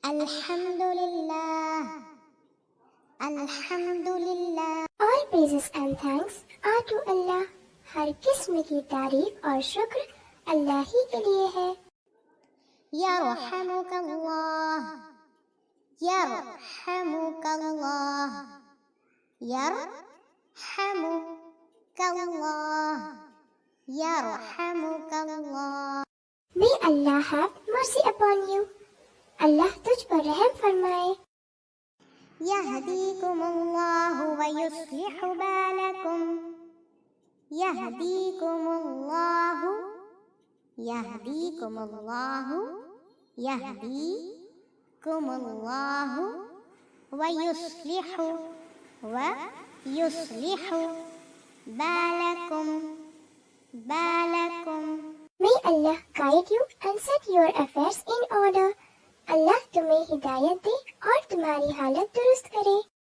Alhamdulillah, Alhamdulillah. All praises and thanks are to Allah. ہر قسم کی تعریف اور شکر اللہ ہی کے لیے ہے. يرحمك الله, يرحمك الله, يرحمك الله, يرحمك الله. May Allah have mercy upon you. اللہ تجھ پر رحم فرمائے. يهديكم الله ويصلح بالكم, يهديكم الله, يهديكم الله, يهديكم الله ويصلح بالكم. May Allah guide you and set your affairs in order. اللہ تمہیں ہدایت دے اور تمہاری حالت درست کرے.